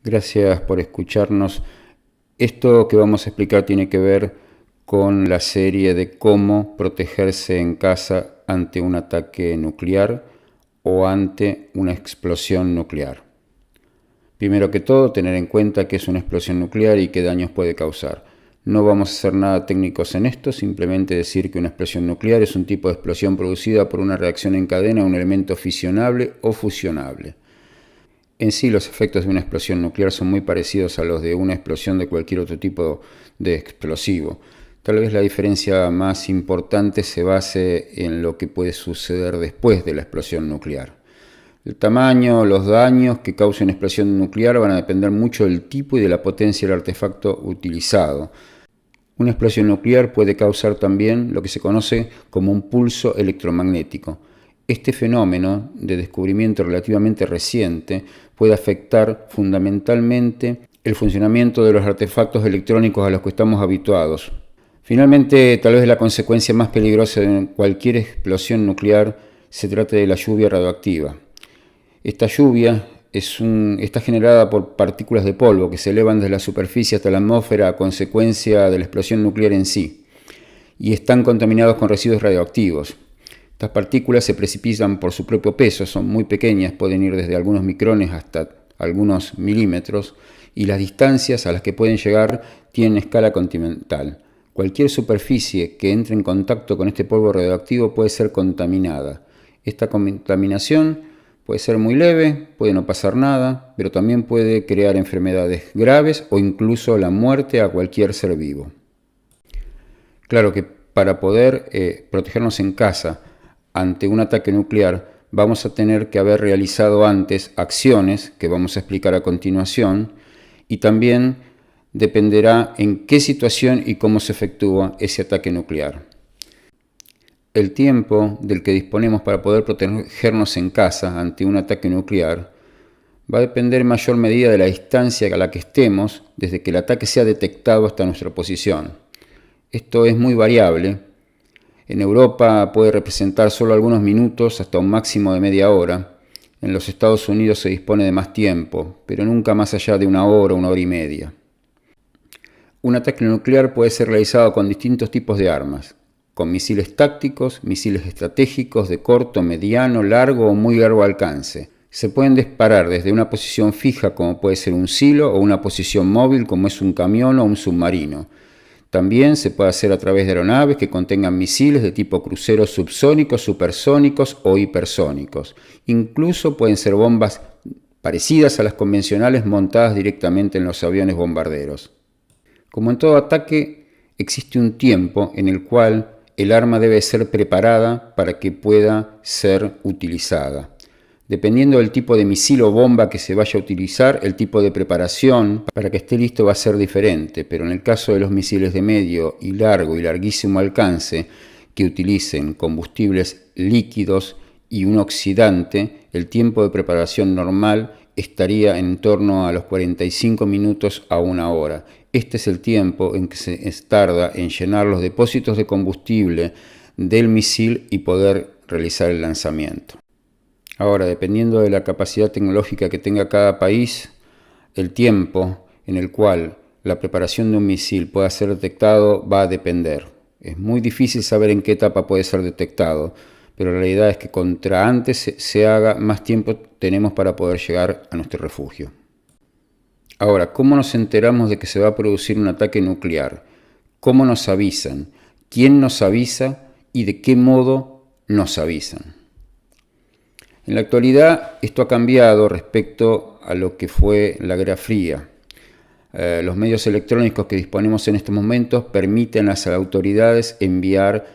Gracias por escucharnos. Esto que vamos a explicar tiene que ver con la serie de cómo protegerse en casa ante un ataque nuclear o ante una explosión nuclear. Primero que todo, tener en cuenta que es una explosión nuclear y qué daños puede causar. No vamos a hacer nada técnicos en esto, simplemente decir que una explosión nuclear es un tipo de explosión producida por una reacción en cadena a un elemento fisionable o fusionable. En sí, los efectos de una explosión nuclear son muy parecidos a los de una explosión de cualquier otro tipo de explosivo. Tal vez la diferencia más importante se base en lo que puede suceder después de la explosión nuclear. El tamaño, los daños que cause una explosión nuclear van a depender mucho del tipo y de la potencia del artefacto utilizado. Una explosión nuclear puede causar también lo que se conoce como un pulso electromagnético. Este fenómeno, de descubrimiento relativamente reciente, puede afectar fundamentalmente el funcionamiento de los artefactos electrónicos a los que estamos habituados. Finalmente, tal vez la consecuencia más peligrosa de cualquier explosión nuclear se trate de la lluvia radioactiva. Esta lluvia está generada por partículas de polvo que se elevan desde la superficie hasta la atmósfera a consecuencia de la explosión nuclear en sí, y están contaminados con residuos radioactivos. Estas partículas se precipitan por su propio peso, son muy pequeñas, pueden ir desde algunos micrones hasta algunos milímetros, y las distancias a las que pueden llegar tienen escala continental. Cualquier superficie que entre en contacto con este polvo radioactivo puede ser contaminada. Esta contaminación puede ser muy leve, puede no pasar nada, pero también puede crear enfermedades graves o incluso la muerte a cualquier ser vivo. Claro que para poder protegernos en casa ante un ataque nuclear, vamos a tener que haber realizado antes acciones que vamos a explicar a continuación, y también dependerá en qué situación y cómo se efectúa ese ataque nuclear. El tiempo del que disponemos para poder protegernos en casa ante un ataque nuclear va a depender en mayor medida de la distancia a la que estemos desde que el ataque sea detectado hasta nuestra posición. Esto es muy variable. En Europa puede representar solo algunos minutos hasta un máximo de media hora. En los Estados Unidos se dispone de más tiempo, pero nunca más allá de una hora y media. Un ataque nuclear puede ser realizado con distintos tipos de armas, con misiles tácticos, misiles estratégicos de corto, mediano, largo o muy largo alcance. Se pueden disparar desde una posición fija, como puede ser un silo, o una posición móvil, como es un camión o un submarino. También se puede hacer a través de aeronaves que contengan misiles de tipo cruceros subsónicos, supersónicos o hipersónicos. Incluso pueden ser bombas parecidas a las convencionales montadas directamente en los aviones bombarderos. Como en todo ataque, existe un tiempo en el cual el arma debe ser preparada para que pueda ser utilizada. Dependiendo del tipo de misil o bomba que se vaya a utilizar, el tipo de preparación para que esté listo va a ser diferente, pero en el caso de los misiles de medio y largo y larguísimo alcance que utilicen combustibles líquidos y un oxidante, el tiempo de preparación normal estaría en torno a los 45 minutos a una hora. Este es el tiempo en que se tarda en llenar los depósitos de combustible del misil y poder realizar el lanzamiento. Ahora, dependiendo de la capacidad tecnológica que tenga cada país, el tiempo en el cual la preparación de un misil pueda ser detectado va a depender. Es muy difícil saber en qué etapa puede ser detectado, pero la realidad es que contra antes se haga, más tiempo tenemos para poder llegar a nuestro refugio. Ahora, ¿cómo nos enteramos de que se va a producir un ataque nuclear? ¿Cómo nos avisan? ¿Quién nos avisa? ¿Y de qué modo nos avisan? En la actualidad esto ha cambiado respecto a lo que fue la Guerra Fría. Los medios electrónicos que disponemos en estos momentos permiten a las autoridades enviar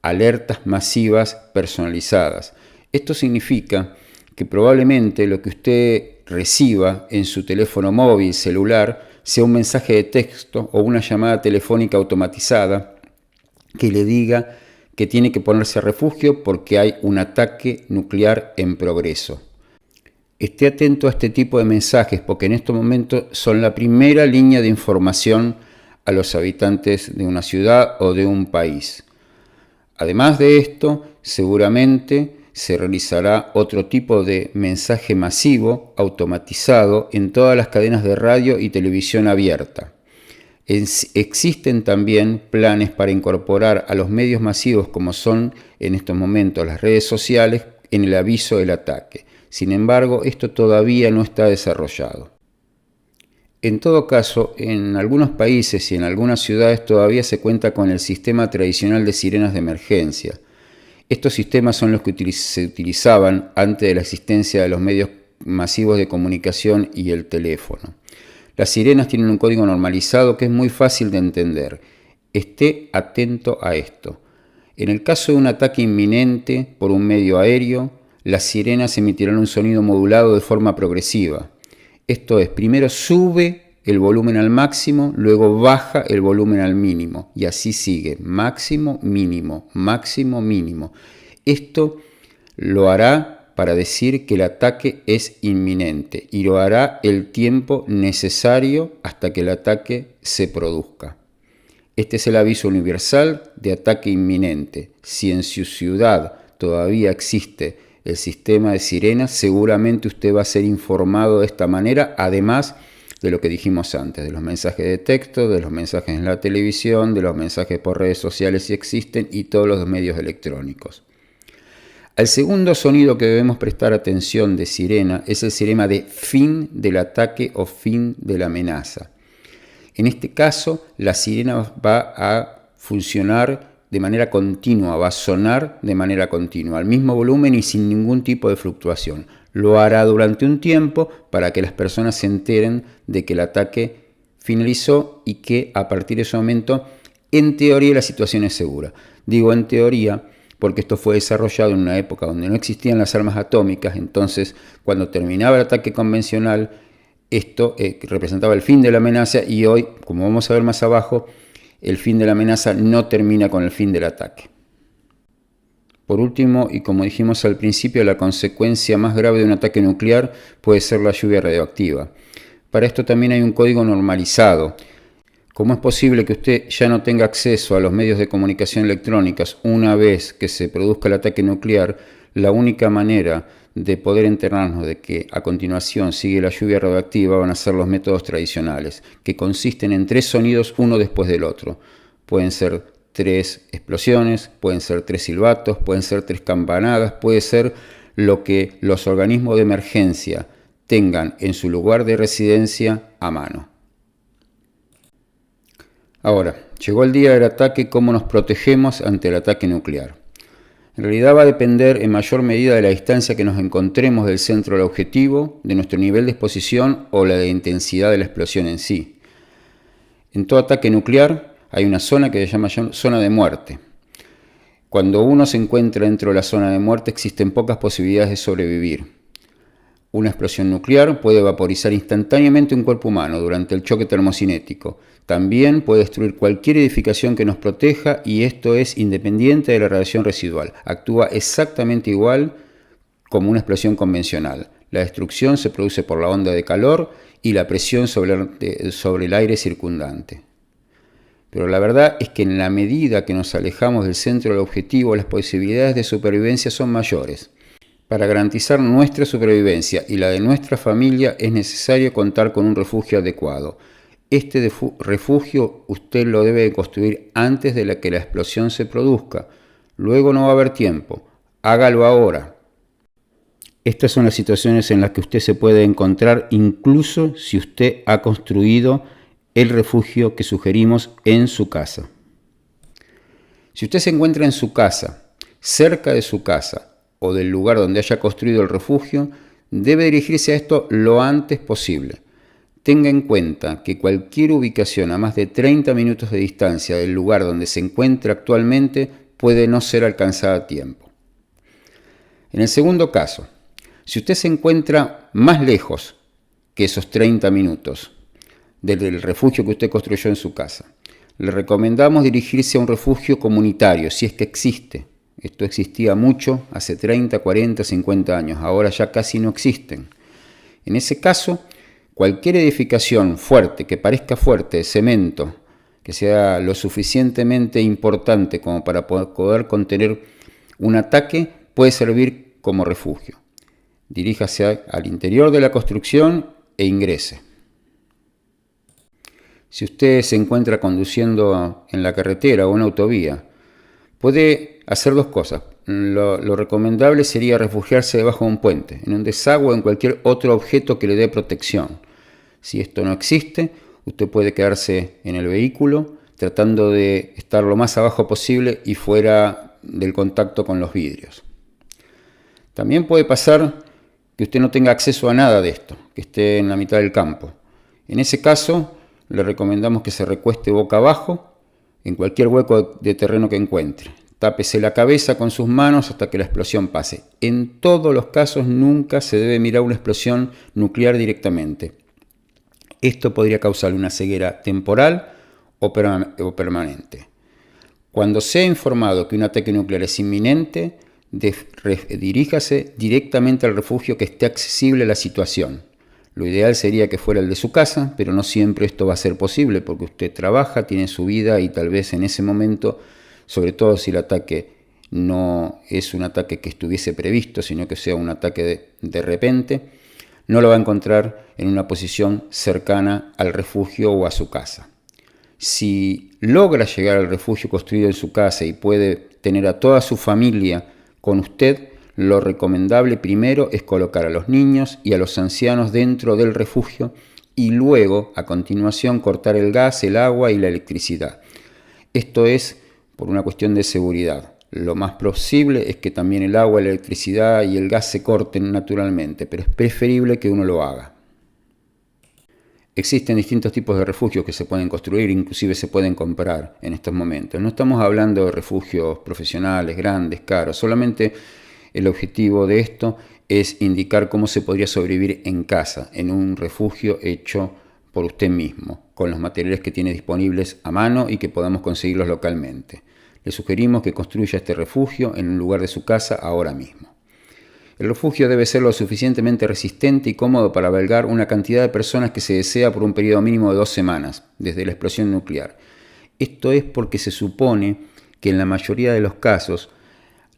alertas masivas personalizadas. Esto significa que probablemente lo que usted reciba en su teléfono móvil, celular, sea un mensaje de texto o una llamada telefónica automatizada que le diga que tiene que ponerse a refugio porque hay un ataque nuclear en progreso. Esté atento a este tipo de mensajes porque en estos momentos son la primera línea de información a los habitantes de una ciudad o de un país. Además de esto, seguramente se realizará otro tipo de mensaje masivo automatizado en todas las cadenas de radio y televisión abierta. Existen también planes para incorporar a los medios masivos, como son en estos momentos las redes sociales, en el aviso del ataque. Sin embargo, esto todavía no está desarrollado. En todo caso, en algunos países y en algunas ciudades todavía se cuenta con el sistema tradicional de sirenas de emergencia. Estos sistemas son los que se utilizaban antes de la existencia de los medios masivos de comunicación y el teléfono. Las sirenas tienen un código normalizado que es muy fácil de entender. Esté atento a esto. En el caso de un ataque inminente por un medio aéreo, las sirenas emitirán un sonido modulado de forma progresiva. Esto es, primero sube el volumen al máximo, luego baja el volumen al mínimo y así sigue, máximo, mínimo, máximo, mínimo. Esto lo hará para decir que el ataque es inminente y lo hará el tiempo necesario hasta que el ataque se produzca. Este es el aviso universal de ataque inminente. Si en su ciudad todavía existe el sistema de sirenas, seguramente usted va a ser informado de esta manera, además de lo que dijimos antes, de los mensajes de texto, de los mensajes en la televisión, de los mensajes por redes sociales si existen y todos los medios electrónicos. Al segundo sonido que debemos prestar atención de sirena es el sirena de fin del ataque o fin de la amenaza. En este caso, la sirena va a funcionar de manera continua, va a sonar de manera continua, al mismo volumen y sin ningún tipo de fluctuación. Lo hará durante un tiempo para que las personas se enteren de que el ataque finalizó y que a partir de ese momento, en teoría, la situación es segura. Digo en teoría porque esto fue desarrollado en una época donde no existían las armas atómicas, entonces cuando terminaba el ataque convencional, esto representaba el fin de la amenaza y hoy, como vamos a ver más abajo, el fin de la amenaza no termina con el fin del ataque. Por último, y como dijimos al principio, la consecuencia más grave de un ataque nuclear puede ser la lluvia radioactiva. Para esto también hay un código normalizado. ¿Cómo es posible que usted ya no tenga acceso a los medios de comunicación electrónicos una vez que se produzca el ataque nuclear? La única manera de poder enterarnos de que a continuación sigue la lluvia radioactiva van a ser los métodos tradicionales, que consisten en 3 sonidos uno después del otro. Pueden ser 3 explosiones, pueden ser 3 silbatos, pueden ser 3 campanadas, puede ser lo que los organismos de emergencia tengan en su lugar de residencia a mano. Ahora, llegó el día del ataque, ¿cómo nos protegemos ante el ataque nuclear? En realidad va a depender en mayor medida de la distancia que nos encontremos del centro del objetivo, de nuestro nivel de exposición o la de intensidad de la explosión en sí. En todo ataque nuclear hay una zona que se llama zona de muerte. Cuando uno se encuentra dentro de la zona de muerte existen pocas posibilidades de sobrevivir. Una explosión nuclear puede vaporizar instantáneamente un cuerpo humano durante el choque termocinético. También puede destruir cualquier edificación que nos proteja y esto es independiente de la radiación residual. Actúa exactamente igual como una explosión convencional. La destrucción se produce por la onda de calor y la presión sobre el aire circundante. Pero la verdad es que en la medida que nos alejamos del centro del objetivo, las posibilidades de supervivencia son mayores. Para garantizar nuestra supervivencia y la de nuestra familia es necesario contar con un refugio adecuado. Este refugio usted lo debe construir antes de que la explosión se produzca. Luego no va a haber tiempo. Hágalo ahora. Estas son las situaciones en las que usted se puede encontrar incluso si usted ha construido el refugio que sugerimos en su casa. Si usted se encuentra en su casa, cerca de su casa, o del lugar donde haya construido el refugio, debe dirigirse a esto lo antes posible. Tenga en cuenta que cualquier ubicación a más de 30 minutos de distancia del lugar donde se encuentra actualmente puede no ser alcanzada a tiempo. En el segundo caso, si usted se encuentra más lejos que esos 30 minutos del refugio que usted construyó en su casa, le recomendamos dirigirse a un refugio comunitario, si es que existe. Esto existía mucho, hace 30, 40, 50 años, ahora ya casi no existen. En ese caso, cualquier edificación fuerte, que parezca fuerte, de cemento, que sea lo suficientemente importante como para poder contener un ataque, puede servir como refugio. Diríjase al interior de la construcción e ingrese. Si usted se encuentra conduciendo en la carretera o en autovía, puede hacer dos cosas. Lo recomendable sería refugiarse debajo de un puente, en un desagüe o en cualquier otro objeto que le dé protección. Si esto no existe, usted puede quedarse en el vehículo tratando de estar lo más abajo posible y fuera del contacto con los vidrios. También puede pasar que usted no tenga acceso a nada de esto, que esté en la mitad del campo. En ese caso, le recomendamos que se recueste boca abajo en cualquier hueco de terreno que encuentre. Tápese la cabeza con sus manos hasta que la explosión pase. En todos los casos nunca se debe mirar una explosión nuclear directamente. Esto podría causar una ceguera temporal o permanente. Cuando sea informado que un ataque nuclear es inminente, diríjase directamente al refugio que esté accesible a la situación. Lo ideal sería que fuera el de su casa, pero no siempre esto va a ser posible porque usted trabaja, tiene su vida y tal vez en ese momento, sobre todo si el ataque no es un ataque que estuviese previsto, sino que sea un ataque de repente, no lo va a encontrar en una posición cercana al refugio o a su casa. Si logra llegar al refugio construido en su casa y puede tener a toda su familia con usted, lo recomendable primero es colocar a los niños y a los ancianos dentro del refugio y luego, a continuación, cortar el gas, el agua y la electricidad. Esto es por una cuestión de seguridad. Lo más posible es que también el agua, la electricidad y el gas se corten naturalmente, pero es preferible que uno lo haga. Existen distintos tipos de refugios que se pueden construir, inclusive se pueden comprar en estos momentos. No estamos hablando de refugios profesionales, grandes, caros. Solamente el objetivo de esto es indicar cómo se podría sobrevivir en casa, en un refugio hecho por usted mismo, con los materiales que tiene disponibles a mano y que podamos conseguirlos localmente. Le sugerimos que construya este refugio en un lugar de su casa ahora mismo. El refugio debe ser lo suficientemente resistente y cómodo para albergar una cantidad de personas que se desea por un periodo mínimo de 2 semanas, desde la explosión nuclear. Esto es porque se supone que en la mayoría de los casos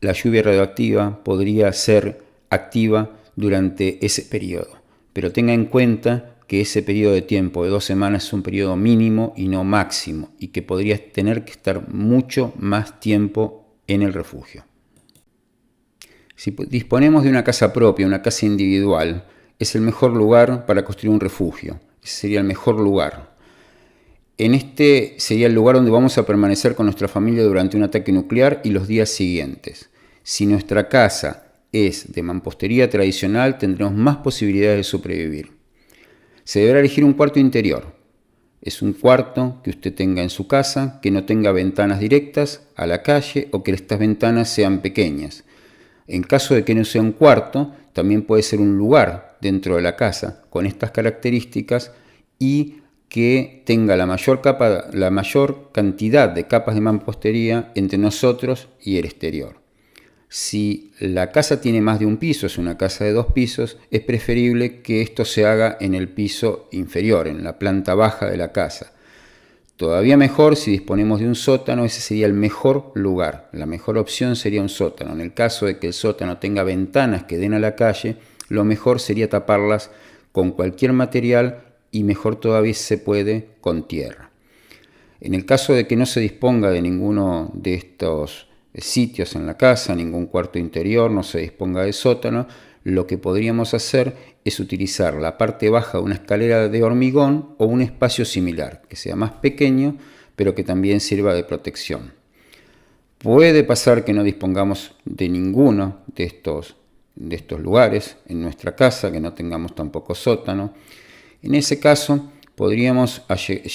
la lluvia radioactiva podría ser activa durante ese periodo. Pero tenga en cuenta que ese periodo de tiempo de 2 semanas es un periodo mínimo y no máximo, y que podría tener que estar mucho más tiempo en el refugio. Si disponemos de una casa propia, una casa individual, es el mejor lugar para construir un refugio. Ese sería el mejor lugar. En este sería el lugar donde vamos a permanecer con nuestra familia durante un ataque nuclear y los días siguientes. Si nuestra casa es de mampostería tradicional, tendremos más posibilidades de sobrevivir. Se deberá elegir un cuarto interior. Es un cuarto que usted tenga en su casa, que no tenga ventanas directas a la calle o que estas ventanas sean pequeñas. En caso de que no sea un cuarto, también puede ser un lugar dentro de la casa con estas características y que tenga la mayor cantidad de capas de mampostería entre nosotros y el exterior. Si la casa tiene más de un piso, es una casa de 2 pisos, es preferible que esto se haga en el piso inferior, en la planta baja de la casa. Todavía mejor si disponemos de un sótano, ese sería el mejor lugar. La mejor opción sería un sótano. En el caso de que el sótano tenga ventanas que den a la calle, lo mejor sería taparlas con cualquier material y mejor todavía se puede con tierra. En el caso de que no se disponga de ninguno de estos sitios en la casa, ningún cuarto interior, no se disponga de sótano, lo que podríamos hacer es utilizar la parte baja de una escalera de hormigón o un espacio similar, que sea más pequeño, pero que también sirva de protección. Puede pasar que no dispongamos de ninguno de estos lugares en nuestra casa, que no tengamos tampoco sótano. En ese caso, podríamos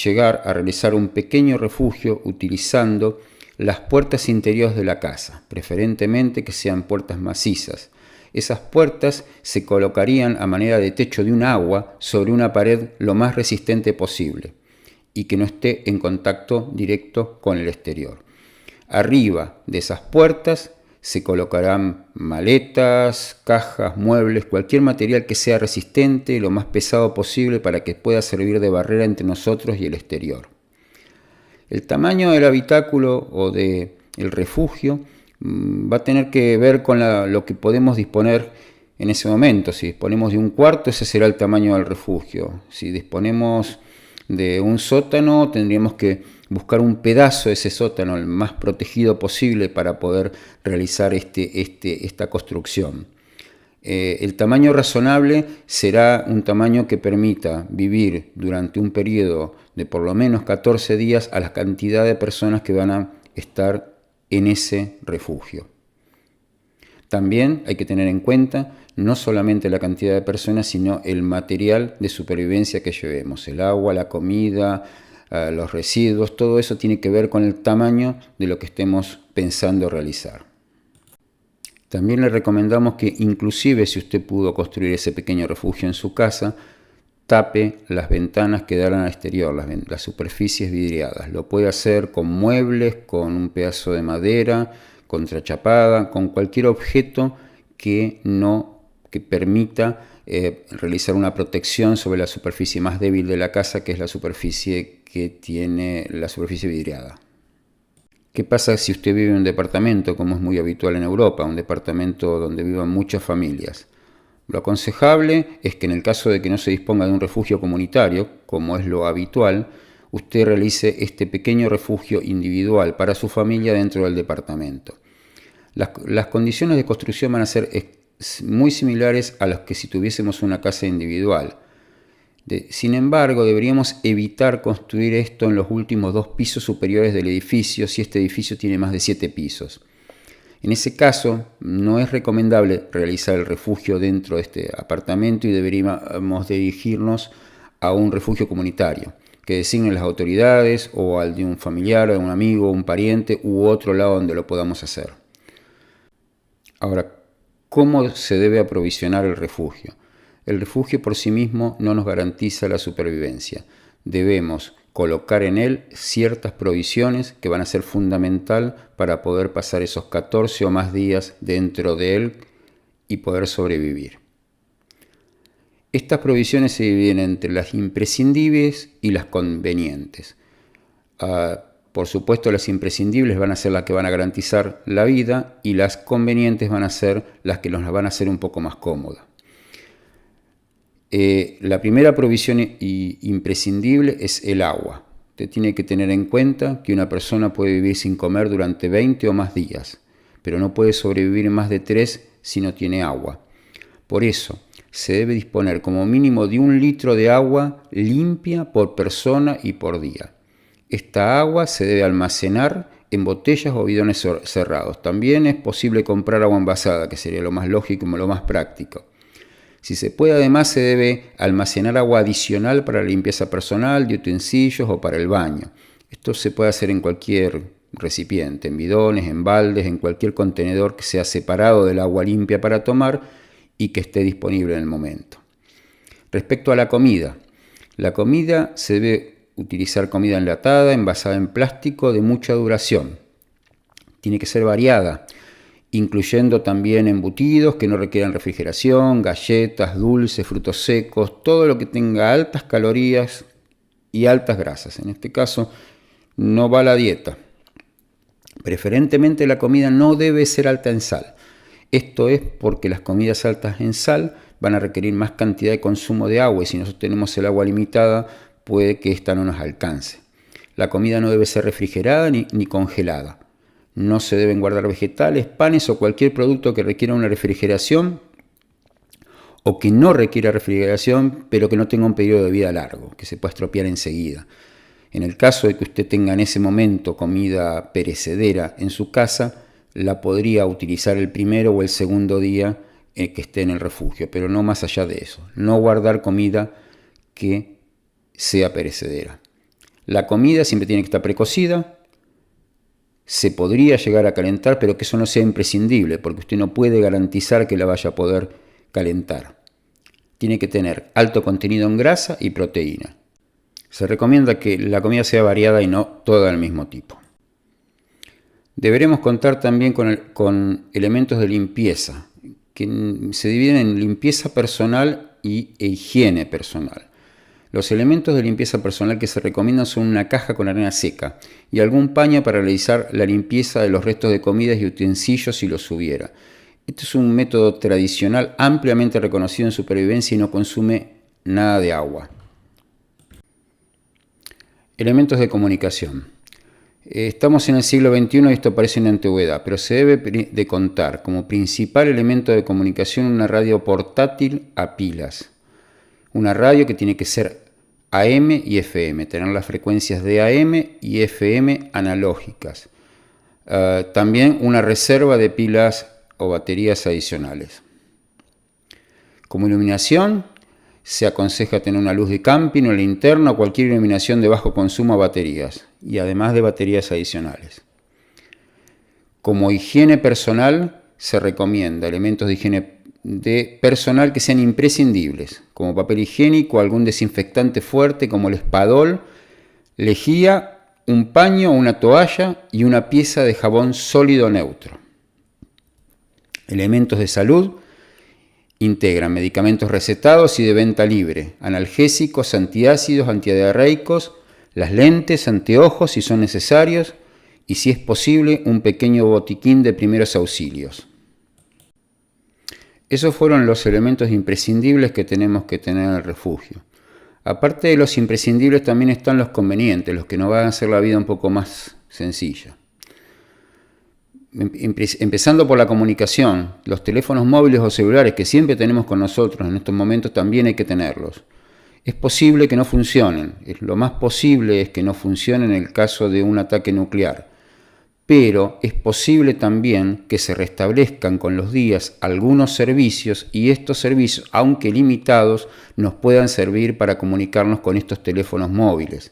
llegar a realizar un pequeño refugio utilizando las puertas interiores de la casa, preferentemente que sean puertas macizas. Esas puertas se colocarían a manera de techo de un agua sobre una pared lo más resistente posible y que no esté en contacto directo con el exterior. Arriba de esas puertas se colocarán maletas, cajas, muebles, cualquier material que sea resistente lo más pesado posible para que pueda servir de barrera entre nosotros y el exterior. El tamaño del habitáculo o del refugio Va a tener que ver con lo que podemos disponer en ese momento. Si disponemos de un cuarto, ese será el tamaño del refugio. Si disponemos de un sótano, tendríamos que buscar un pedazo de ese sótano, el más protegido posible, para poder realizar esta construcción. El tamaño razonable será un tamaño que permita vivir durante un periodo de por lo menos 14 días a la cantidad de personas que van a estar en ese refugio. También hay que tener en cuenta no solamente la cantidad de personas, sino el material de supervivencia que llevemos, el agua, la comida, los residuos, todo eso tiene que ver con el tamaño de lo que estemos pensando realizar. También le recomendamos que, inclusive si usted pudo construir ese pequeño refugio en su casa, tape las ventanas que dan al exterior, las superficies vidriadas. Lo puede hacer con muebles, con un pedazo de madera, contrachapada, con cualquier objeto que permita realizar una protección sobre la superficie más débil de la casa, que es la superficie que tiene la superficie vidriada. ¿Qué pasa si usted vive en un departamento, como es muy habitual en Europa, un departamento donde vivan muchas familias? Lo aconsejable es que en el caso de que no se disponga de un refugio comunitario, como es lo habitual, usted realice este pequeño refugio individual para su familia dentro del departamento. Las condiciones de construcción van a ser muy similares a las que si tuviésemos una casa individual. Sin embargo, deberíamos evitar construir esto en los últimos 2 pisos superiores del edificio si este edificio tiene más de 7 pisos. En ese caso, no es recomendable realizar el refugio dentro de este apartamento y deberíamos dirigirnos a un refugio comunitario que designen las autoridades o al de un familiar, de un amigo, un pariente u otro lado donde lo podamos hacer. Ahora, ¿cómo se debe aprovisionar el refugio? El refugio por sí mismo no nos garantiza la supervivencia. Debemos colocar en él ciertas provisiones que van a ser fundamental para poder pasar esos 14 o más días dentro de él y poder sobrevivir. Estas provisiones se dividen entre las imprescindibles y las convenientes. Por supuesto, las imprescindibles van a ser las que van a garantizar la vida y las convenientes van a ser las que nos las van a hacer un poco más cómodas. La primera provisión imprescindible es el agua. Usted tiene que tener en cuenta que una persona puede vivir sin comer durante 20 o más días, pero no puede sobrevivir más de 3 si no tiene agua. Por eso, se debe disponer como mínimo de 1 litro de agua limpia por persona y por día. Esta agua se debe almacenar en botellas o bidones cerrados. También es posible comprar agua envasada, que sería lo más lógico y lo más práctico. Si se puede, además se debe almacenar agua adicional para la limpieza personal, de utensilios o para el baño. Esto se puede hacer en cualquier recipiente, en bidones, en baldes, en cualquier contenedor que sea separado del agua limpia para tomar y que esté disponible en el momento. Respecto a la comida se debe utilizar comida enlatada, envasada en plástico de mucha duración. Tiene que ser variada, incluyendo también embutidos que no requieran refrigeración, galletas, dulces, frutos secos, todo lo que tenga altas calorías y altas grasas. En este caso no va la dieta. Preferentemente la comida no debe ser alta en sal. Esto es porque las comidas altas en sal van a requerir más cantidad de consumo de agua y si nosotros tenemos el agua limitada puede que esta no nos alcance. La comida no debe ser refrigerada ni congelada. No se deben guardar vegetales, panes o cualquier producto que requiera una refrigeración o que no requiera refrigeración, pero que no tenga un periodo de vida largo, que se pueda estropear enseguida. En el caso de que usted tenga en ese momento comida perecedera en su casa, la podría utilizar el primero o el segundo día que esté en el refugio, pero no más allá de eso. No guardar comida que sea perecedera. La comida siempre tiene que estar precocida. Se podría llegar a calentar, pero que eso no sea imprescindible, porque usted no puede garantizar que la vaya a poder calentar. Tiene que tener alto contenido en grasa y proteína. Se recomienda que la comida sea variada y no toda del mismo tipo. Deberemos contar también con elementos de limpieza, que se dividen en limpieza personal e higiene personal. Los elementos de limpieza personal que se recomiendan son una caja con arena seca y algún paño para realizar la limpieza de los restos de comidas y utensilios si los hubiera. Este es un método tradicional ampliamente reconocido en supervivencia y no consume nada de agua. Elementos de comunicación. Estamos en el siglo XXI y esto parece una antigüedad, pero se debe de contar como principal elemento de comunicación una radio portátil a pilas. Una radio que tiene que ser AM y FM, tener las frecuencias de AM y FM analógicas. También una reserva de pilas o baterías adicionales. Como iluminación, se aconseja tener una luz de camping o linterna o cualquier iluminación de bajo consumo a baterías, y además de baterías adicionales. Como higiene personal, se recomienda elementos de higiene personal que sean imprescindibles, como papel higiénico, algún desinfectante fuerte como el Spadol, lejía, un paño o una toalla y una pieza de jabón sólido neutro. Elementos de salud integran medicamentos recetados y de venta libre, analgésicos, antiácidos, antidiarreicos, las lentes, anteojos si son necesarios y, si es posible, un pequeño botiquín de primeros auxilios. Esos fueron los elementos imprescindibles que tenemos que tener en el refugio. Aparte de los imprescindibles también están los convenientes, los que nos van a hacer la vida un poco más sencilla. Empezando por la comunicación, los teléfonos móviles o celulares que siempre tenemos con nosotros en estos momentos también hay que tenerlos. Es posible que no funcionen, lo más posible es que no funcionen en el caso de un ataque nuclear. Pero es posible también que se restablezcan con los días algunos servicios y estos servicios, aunque limitados, nos puedan servir para comunicarnos con estos teléfonos móviles.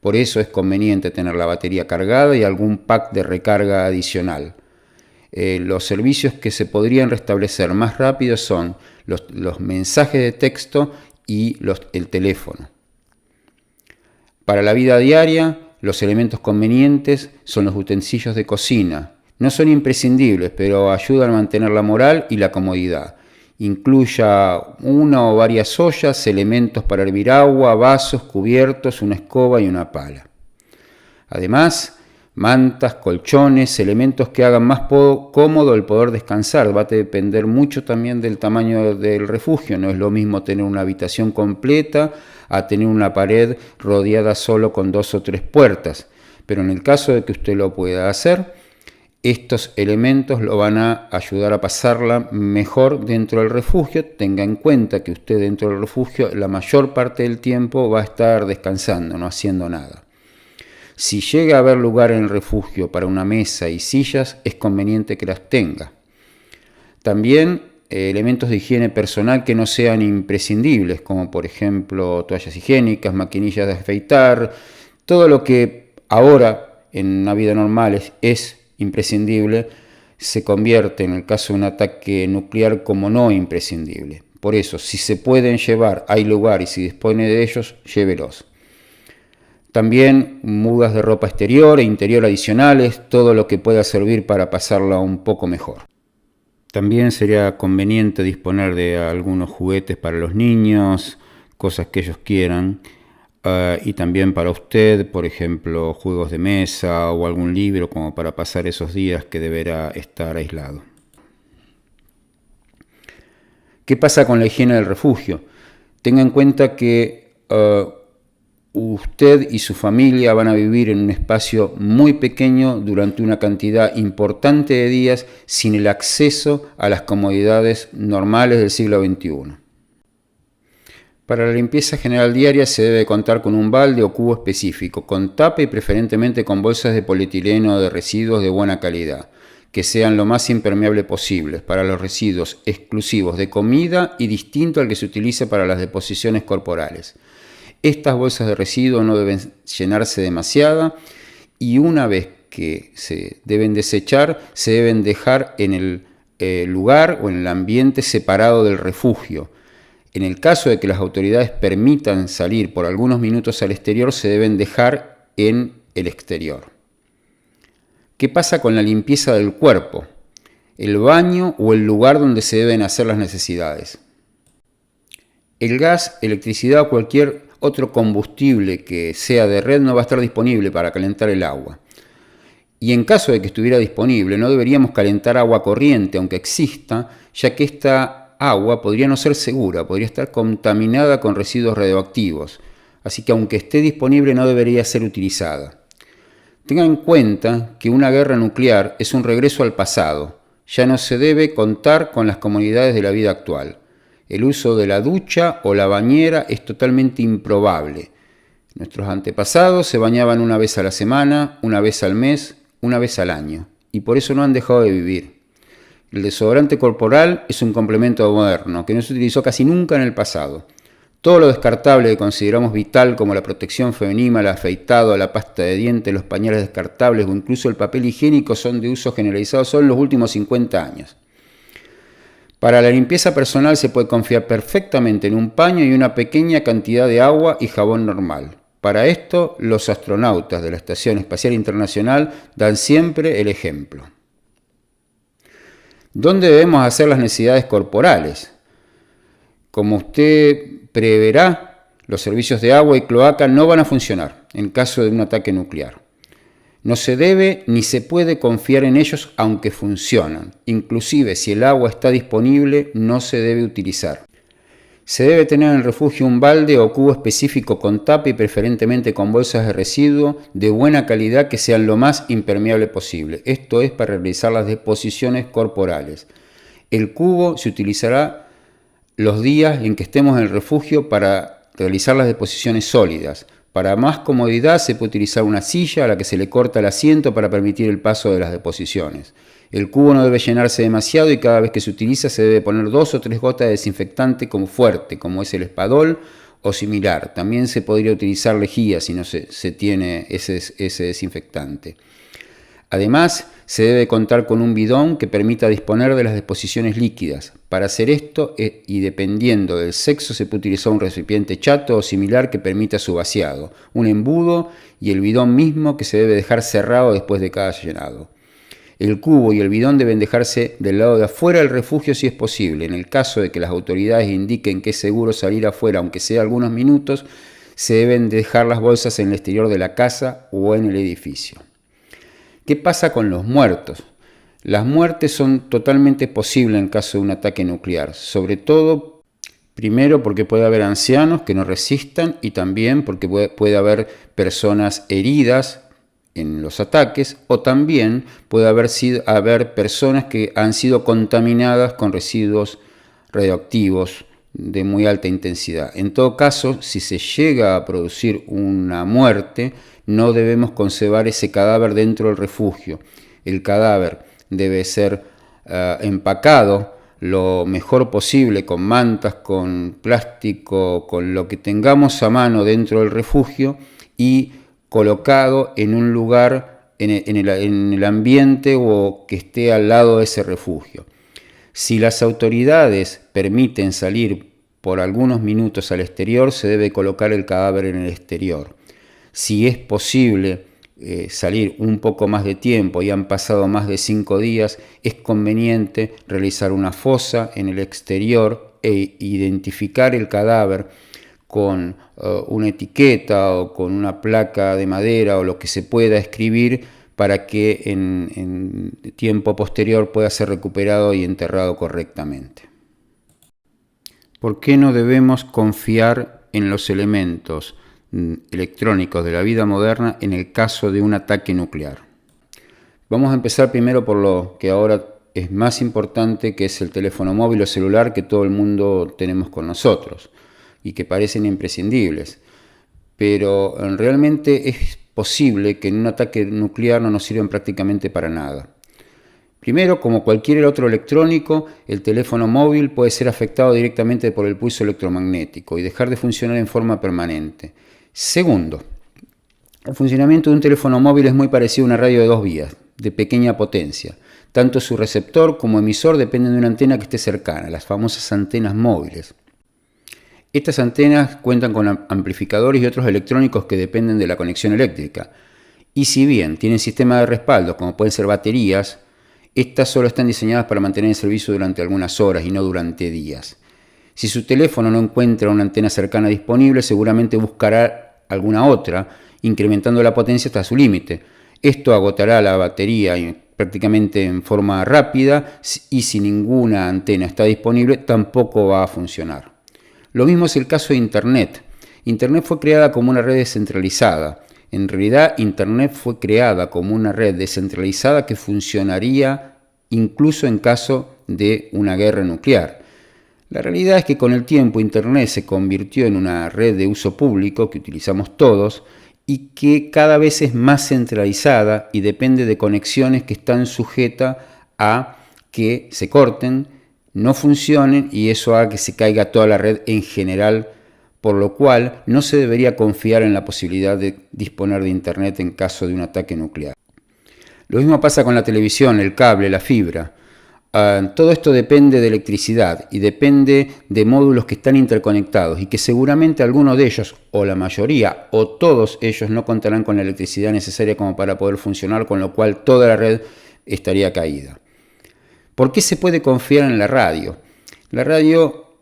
Por eso es conveniente tener la batería cargada y algún pack de recarga adicional. Los servicios que se podrían restablecer más rápido son los mensajes de texto y el teléfono. Para la vida diaria, los elementos convenientes son los utensilios de cocina. No son imprescindibles, pero ayudan a mantener la moral y la comodidad. Incluya una o varias ollas, elementos para hervir agua, vasos, cubiertos, una escoba y una pala. Además, mantas, colchones, elementos que hagan más cómodo el poder descansar. Va a depender mucho también del tamaño del refugio. No es lo mismo tener una habitación completa a tener una pared rodeada solo con 2 o 3 puertas. Pero en el caso de que usted lo pueda hacer, estos elementos lo van a ayudar a pasarla mejor dentro del refugio. Tenga en cuenta que usted dentro del refugio la mayor parte del tiempo va a estar descansando, no haciendo nada. Si llega a haber lugar en el refugio para una mesa y sillas, es conveniente que las tenga. También elementos de higiene personal que no sean imprescindibles, como por ejemplo toallas higiénicas, maquinillas de afeitar, todo lo que ahora en una vida normal es imprescindible, se convierte en el caso de un ataque nuclear como no imprescindible. Por eso, si se pueden llevar, hay lugar y si dispone de ellos, llévelos. También mudas de ropa exterior e interior adicionales, todo lo que pueda servir para pasarla un poco mejor. También sería conveniente disponer de algunos juguetes para los niños, cosas que ellos quieran, y también para usted, por ejemplo, juegos de mesa o algún libro como para pasar esos días que deberá estar aislado. ¿Qué pasa con la higiene del refugio? Tenga en cuenta que usted y su familia van a vivir en un espacio muy pequeño durante una cantidad importante de días sin el acceso a las comodidades normales del siglo XXI. Para la limpieza general diaria se debe contar con un balde o cubo específico, con tapa y preferentemente con bolsas de polietileno de residuos de buena calidad, que sean lo más impermeable posible para los residuos exclusivos de comida y distinto al que se utiliza para las deposiciones corporales. Estas bolsas de residuos no deben llenarse demasiado y una vez que se deben desechar, se deben dejar en el lugar o en el ambiente separado del refugio. En el caso de que las autoridades permitan salir por algunos minutos al exterior, se deben dejar en el exterior. ¿Qué pasa con la limpieza del cuerpo? El baño o el lugar donde se deben hacer las necesidades. El gas, electricidad o cualquier otro combustible que sea de red no va a estar disponible para calentar el agua. Y en caso de que estuviera disponible, no deberíamos calentar agua corriente, aunque exista, ya que esta agua podría no ser segura, podría estar contaminada con residuos radioactivos. Así que aunque esté disponible, no debería ser utilizada. Tengan en cuenta que una guerra nuclear es un regreso al pasado. Ya no se debe contar con las comodidades de la vida actual. El uso de la ducha o la bañera es totalmente improbable. Nuestros antepasados se bañaban una vez a la semana, una vez al mes, una vez al año, y por eso no han dejado de vivir. El desodorante corporal es un complemento moderno que no se utilizó casi nunca en el pasado. Todo lo descartable que consideramos vital, como la protección femenina, el afeitado, la pasta de dientes, los pañales descartables o incluso el papel higiénico, son de uso generalizado solo en los últimos 50 años. Para la limpieza personal se puede confiar perfectamente en un paño y una pequeña cantidad de agua y jabón normal. Para esto, los astronautas de la Estación Espacial Internacional dan siempre el ejemplo. ¿Dónde debemos hacer las necesidades corporales? Como usted preverá, los servicios de agua y cloaca no van a funcionar en caso de un ataque nuclear. No se debe ni se puede confiar en ellos aunque funcionan. Inclusive si el agua está disponible, no se debe utilizar. Se debe tener en el refugio un balde o cubo específico con tapa y preferentemente con bolsas de residuo de buena calidad que sean lo más impermeable posible. Esto es para realizar las deposiciones corporales. El cubo se utilizará los días en que estemos en el refugio para realizar las deposiciones sólidas. Para más comodidad se puede utilizar una silla a la que se le corta el asiento para permitir el paso de las deposiciones. El cubo no debe llenarse demasiado y cada vez que se utiliza se debe poner 2 o 3 gotas de desinfectante fuerte, como es el Espadol o similar. También se podría utilizar lejía si no se tiene ese desinfectante. Además, se debe contar con un bidón que permita disponer de las deposiciones líquidas. Para hacer esto, y dependiendo del sexo, se puede utilizar un recipiente chato o similar que permita su vaciado, un embudo y el bidón mismo que se debe dejar cerrado después de cada llenado. El cubo y el bidón deben dejarse del lado de afuera del refugio si es posible. En el caso de que las autoridades indiquen que es seguro salir afuera, aunque sea algunos minutos, se deben dejar las bolsas en el exterior de la casa o en el edificio. ¿Qué pasa con los muertos? Las muertes son totalmente posibles en caso de un ataque nuclear, sobre todo, primero porque puede haber ancianos que no resistan y también porque puede haber personas heridas en los ataques o también puede haber personas que han sido contaminadas con residuos radioactivos de muy alta intensidad. En todo caso, si se llega a producir una muerte, no debemos conservar ese cadáver dentro del refugio. El cadáver debe ser empacado lo mejor posible con mantas, con plástico, con lo que tengamos a mano dentro del refugio y colocado en un lugar en el ambiente o que esté al lado de ese refugio. Si las autoridades permiten salir por algunos minutos al exterior, se debe colocar el cadáver en el exterior. Si es posible salir un poco más de tiempo y han pasado más de 5 días, es conveniente realizar una fosa en el exterior e identificar el cadáver con una etiqueta o con una placa de madera o lo que se pueda escribir para que en tiempo posterior pueda ser recuperado y enterrado correctamente. ¿Por qué no debemos confiar en los elementos electrónicos de la vida moderna en el caso de un ataque nuclear? Vamos a empezar primero por lo que ahora es más importante, que es el teléfono móvil o celular que todo el mundo tenemos con nosotros y que parecen imprescindibles, pero realmente es posible que en un ataque nuclear no nos sirvan prácticamente para nada. Primero, como cualquier otro electrónico, el teléfono móvil puede ser afectado directamente por el pulso electromagnético y dejar de funcionar en forma permanente. Segundo, el funcionamiento de un teléfono móvil es muy parecido a una radio de 2 vías, de pequeña potencia. Tanto su receptor como emisor dependen de una antena que esté cercana, las famosas antenas móviles. Estas antenas cuentan con amplificadores y otros electrónicos que dependen de la conexión eléctrica. Y si bien tienen sistemas de respaldo, como pueden ser baterías, estas solo están diseñadas para mantener el servicio durante algunas horas y no durante días. Si su teléfono no encuentra una antena cercana disponible, seguramente buscará alguna otra, incrementando la potencia hasta su límite. Esto agotará la batería prácticamente en forma rápida y si ninguna antena está disponible tampoco va a funcionar. Lo mismo es el caso de Internet. Internet fue creada como una red descentralizada. En realidad, Internet fue creada como una red descentralizada que funcionaría incluso en caso de una guerra nuclear. La realidad es que con el tiempo Internet se convirtió en una red de uso público que utilizamos todos y que cada vez es más centralizada y depende de conexiones que están sujetas a que se corten, no funcionen y eso haga que se caiga toda la red en general, por lo cual no se debería confiar en la posibilidad de disponer de Internet en caso de un ataque nuclear. Lo mismo pasa con la televisión, el cable, la fibra. Todo esto depende de electricidad y depende de módulos que están interconectados y que seguramente algunos de ellos, o la mayoría, o todos ellos no contarán con la electricidad necesaria como para poder funcionar, con lo cual toda la red estaría caída. ¿Por qué se puede confiar en la radio? La radio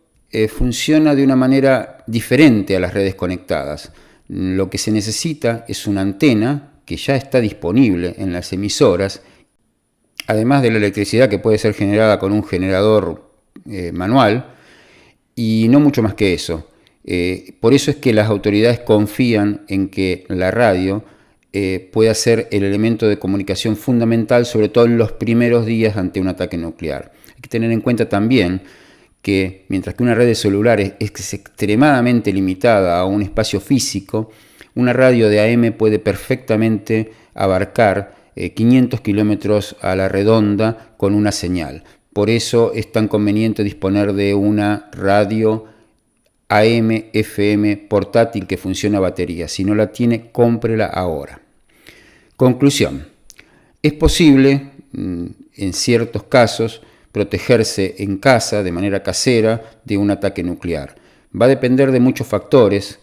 funciona de una manera diferente a las redes conectadas. Lo que se necesita es una antena que ya está disponible en las emisoras, además de la electricidad que puede ser generada con un generador manual, y no mucho más que eso. Por eso es que las autoridades confían en que la radio pueda ser el elemento de comunicación fundamental, sobre todo en los primeros días ante un ataque nuclear. Hay que tener en cuenta también que mientras que una red de celulares es extremadamente limitada a un espacio físico, una radio de AM puede perfectamente abarcar 500 kilómetros a la redonda con una señal. Por eso es tan conveniente disponer de una radio AM/FM portátil que funciona a batería. Si no la tiene, cómprela ahora. Conclusión. Es posible, en ciertos casos, protegerse en casa, de manera casera, de un ataque nuclear. Va a depender de muchos factores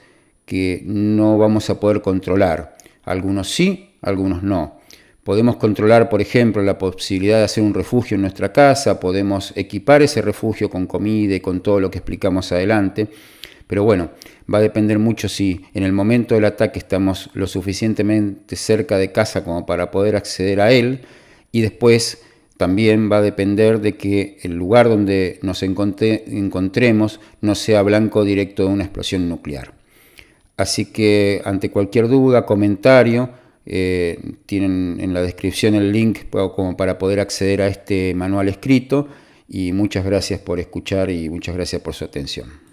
que no vamos a poder controlar. Algunos sí, algunos no. Podemos controlar, por ejemplo, la posibilidad de hacer un refugio en nuestra casa, podemos equipar ese refugio con comida y con todo lo que explicamos adelante, pero bueno, va a depender mucho si en el momento del ataque estamos lo suficientemente cerca de casa como para poder acceder a él, y después también va a depender de que el lugar donde nos encontremos no sea blanco directo de una explosión nuclear. Así que ante cualquier duda, comentario, tienen en la descripción el link como para poder acceder a este manual escrito, y muchas gracias por escuchar y muchas gracias por su atención.